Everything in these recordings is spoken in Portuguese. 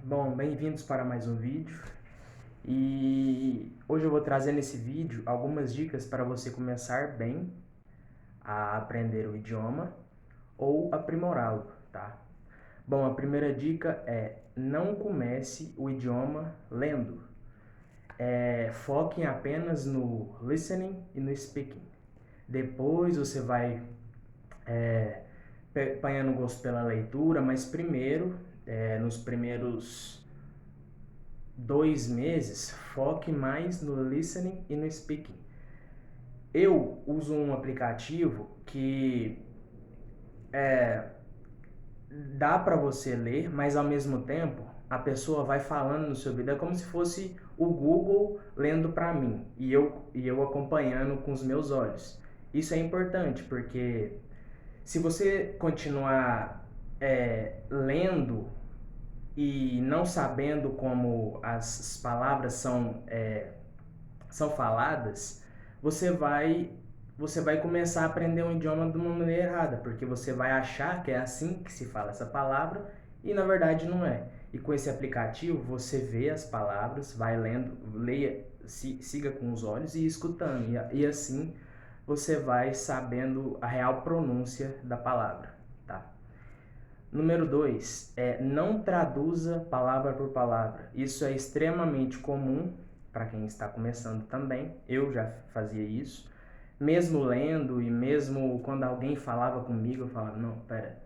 Bom, bem-vindos para mais um vídeo. E hoje eu vou trazer nesse vídeo algumas dicas para você começar bem a aprender o idioma ou aprimorá-lo, tá? Bom, a primeira dica é: não comece o idioma lendo. Foque apenas no listening e no speaking. Depois você vai apanhando gosto pela leitura, mas primeiro, nos primeiros 2 meses, foque mais no listening e no speaking. Eu uso um aplicativo que dá para você ler, mas ao mesmo tempo a pessoa vai falando no seu ouvido. É como se fosse o Google lendo para mim e eu acompanhando com os meus olhos. Isso é importante porque se você continuar lendo e não sabendo como as palavras são faladas, você vai você vai começar a aprender um idioma de uma maneira errada, porque você vai achar que é assim que se fala essa palavra e na verdade não é. E com esse aplicativo você vê as palavras, vai lendo, leia, siga com os olhos e escutando, e assim você vai sabendo a real pronúncia da palavra, tá? Número 2, não traduza palavra por palavra. Isso é extremamente comum para quem está começando também. Eu já fazia isso. Mesmo lendo e mesmo quando alguém falava comigo, eu falava, não, pera,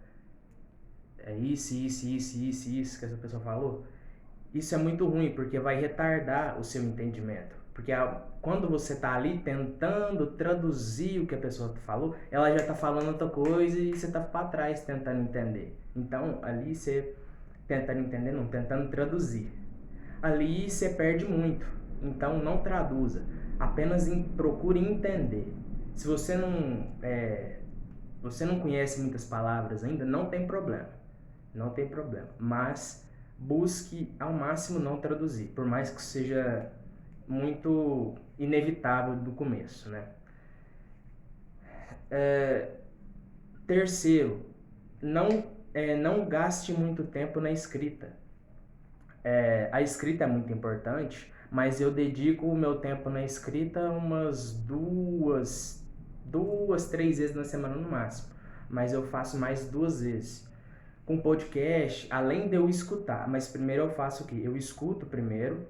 é isso que essa pessoa falou. Isso é muito ruim, porque vai retardar o seu entendimento. Porque quando você está ali tentando traduzir o que a pessoa falou, ela já está falando outra coisa e você está para trás tentando entender. Então, ali você tentando entender, não, tentando traduzir. Ali você perde muito. Então, não traduza. Apenas procure entender. Se você não conhece muitas palavras ainda, não tem problema. Não tem problema. Mas busque ao máximo não traduzir, por mais que seja muito inevitável do começo, né? Terceiro, não gaste muito tempo na escrita. A escrita é muito importante, mas eu dedico o meu tempo na escrita umas duas, 3 vezes na semana no máximo. Mas eu faço mais 2 vezes. Com podcast, além de eu escutar, mas primeiro eu faço o quê? Eu escuto primeiro,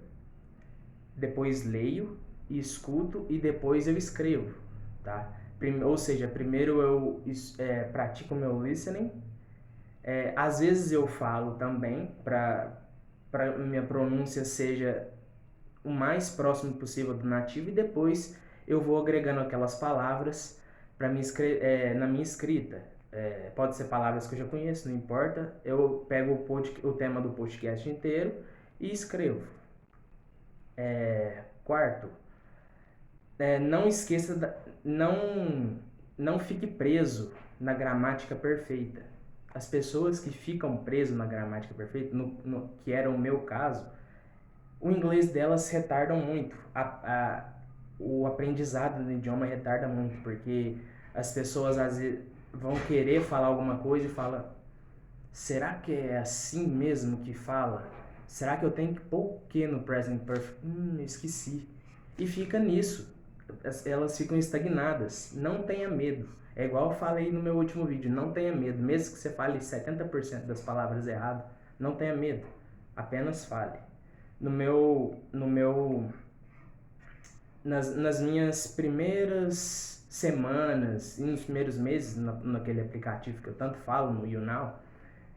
depois leio, escuto e depois eu escrevo, tá? Ou seja, primeiro eu pratico o meu listening, às vezes eu falo também para minha pronúncia seja o mais próximo possível do nativo e depois eu vou agregando aquelas palavras na minha escrita. Pode ser palavras que eu já conheço, não importa. Eu pego o tema do podcast inteiro e escrevo. Quarto, não esqueça, não fique preso na gramática perfeita. As pessoas que ficam presas na gramática perfeita, que era o meu caso, o inglês delas retardam muito. O aprendizado do idioma retarda muito, porque as pessoas às vezes vão querer falar alguma coisa e falam: será que é assim mesmo que fala? Será que eu tenho que pôr o que no present perfect? Esqueci. E fica nisso. Elas ficam estagnadas. Não tenha medo. É igual eu falei no meu último vídeo, não tenha medo. Mesmo que você fale 70% das palavras errado, não tenha medo. Apenas fale. No meu, no meu, nas minhas primeiras semanas e nos primeiros meses naquele aplicativo que eu tanto falo, no YouNow,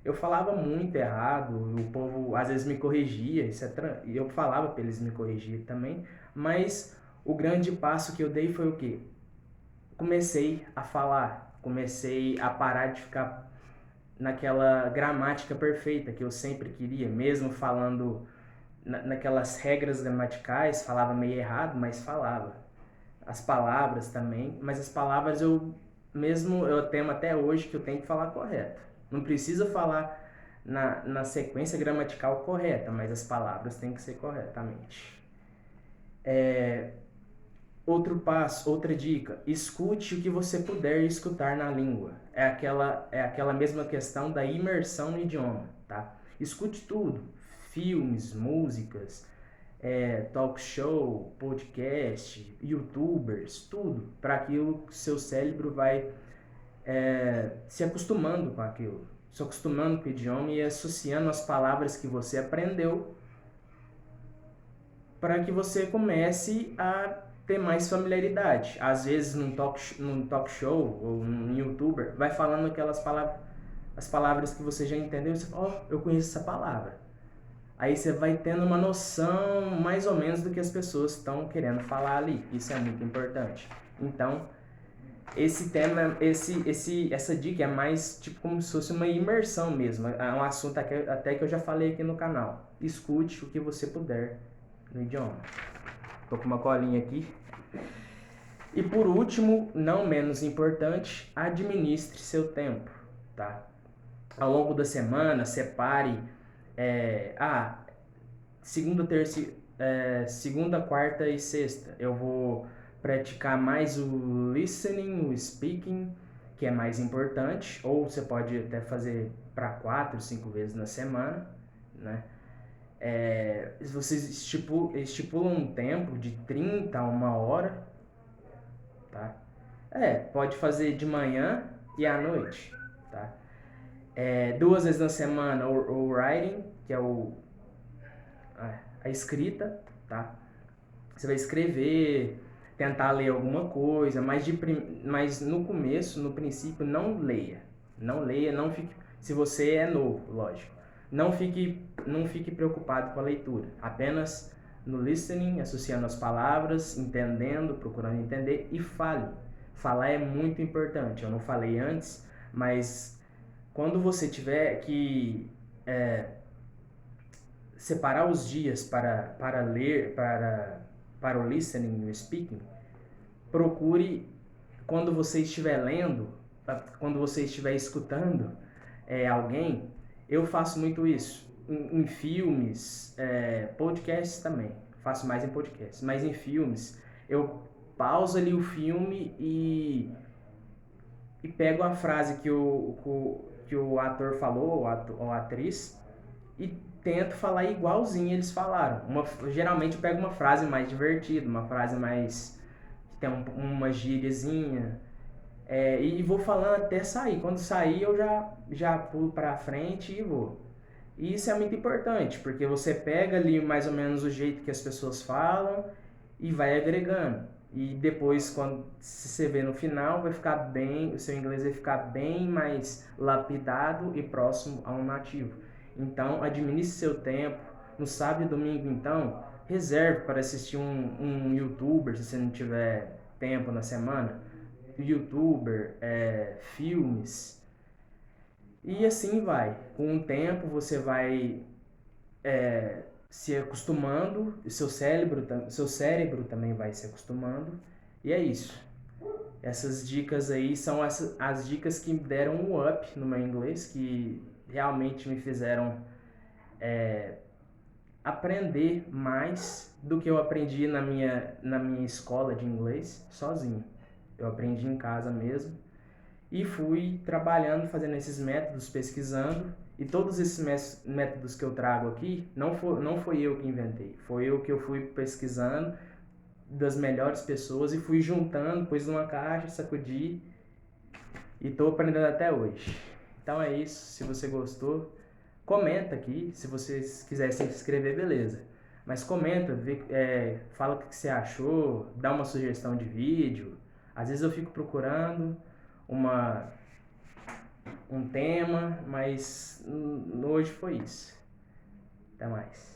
eu falava muito errado, o povo às vezes me corrigia, e eu falava para eles me corrigirem também, mas o grande passo que eu dei foi o quê? Comecei a falar, comecei a parar de ficar naquela gramática perfeita que eu sempre queria, mesmo falando naquelas regras gramaticais, falava meio errado, mas falava. As palavras também, mas as palavras eu temo até hoje que eu tenho que falar correto. Não precisa falar na sequência gramatical correta, mas as palavras têm que ser corretamente. Outro passo, outra dica: escute o que você puder escutar na língua. É aquela mesma questão da imersão no idioma, tá? Escute tudo. filmes, músicas, talk show, podcast, youtubers, tudo, para aquilo que seu cérebro vai se acostumando com aquilo, se acostumando com o idioma e associando as palavras que você aprendeu para que você comece a ter mais familiaridade. Às vezes num talk show ou num youtuber vai falando aquelas palavras, as palavras que você já entendeu, e você fala, eu conheço essa palavra. Aí você vai tendo uma noção mais ou menos do que as pessoas estão querendo falar ali. Isso é muito importante. Então, esse tema, essa dica é mais tipo como se fosse uma imersão mesmo. É um assunto até que eu já falei aqui no canal. Escute o que você puder no idioma. Tô com uma colinha aqui. E por último, não menos importante, administre seu tempo, tá? Ao longo da semana, separe segunda, quarta e sexta eu vou praticar mais o listening, o speaking, que é mais importante, ou você pode até fazer para 4, 5 vezes na semana, né? Vocês estipulam um tempo de 30 a 1 hora, tá? Pode fazer de manhã e à noite, tá? 2 vezes na semana o writing, que é a escrita, tá? Você vai escrever, tentar ler alguma coisa, mas no começo, no princípio, não leia. Não leia, não fique, se você é novo, lógico. Não fique preocupado com a leitura. Apenas no listening, associando as palavras, entendendo, procurando entender e fale. Falar é muito importante. Eu não falei antes, mas quando você tiver que separar os dias para ler, para o listening e o speaking, procure, quando você estiver lendo, quando você estiver escutando alguém, eu faço muito isso. Em filmes, podcasts também, faço mais em podcasts, mas em filmes, eu pauso ali o filme e pego a frase que o ator falou, ou a atriz, e tento falar igualzinho eles falaram. Geralmente eu pego uma frase mais divertida, uma frase mais que tem uma gíriazinha, e vou falando até sair. Quando sair eu já pulo pra frente e vou. E isso é muito importante, porque você pega ali mais ou menos o jeito que as pessoas falam e vai agregando. E depois, se você vê no final, vai ficar bem, o seu inglês vai ficar bem mais lapidado e próximo a um nativo. Então, administre seu tempo. No sábado e domingo, então, reserve para assistir um youtuber, se você não tiver tempo na semana. Youtuber, filmes. E assim vai. Com o tempo, você vai se acostumando, e seu cérebro também vai se acostumando. E é isso. Essas dicas aí são as dicas que me deram um up no meu inglês, que realmente me fizeram aprender mais do que eu aprendi na minha escola de inglês sozinho. Eu aprendi em casa mesmo e fui trabalhando, fazendo esses métodos, pesquisando. E todos esses métodos que eu trago aqui, não foi eu que inventei. Foi eu que fui pesquisando das melhores pessoas e fui juntando, pus numa caixa, sacudi e estou aprendendo até hoje. Então é isso. Se você gostou, comenta aqui. Se vocês quiserem se inscrever, beleza. Mas comenta, fala o que você achou, dá uma sugestão de vídeo. Às vezes eu fico procurando um tema, mas hoje foi isso. Até mais.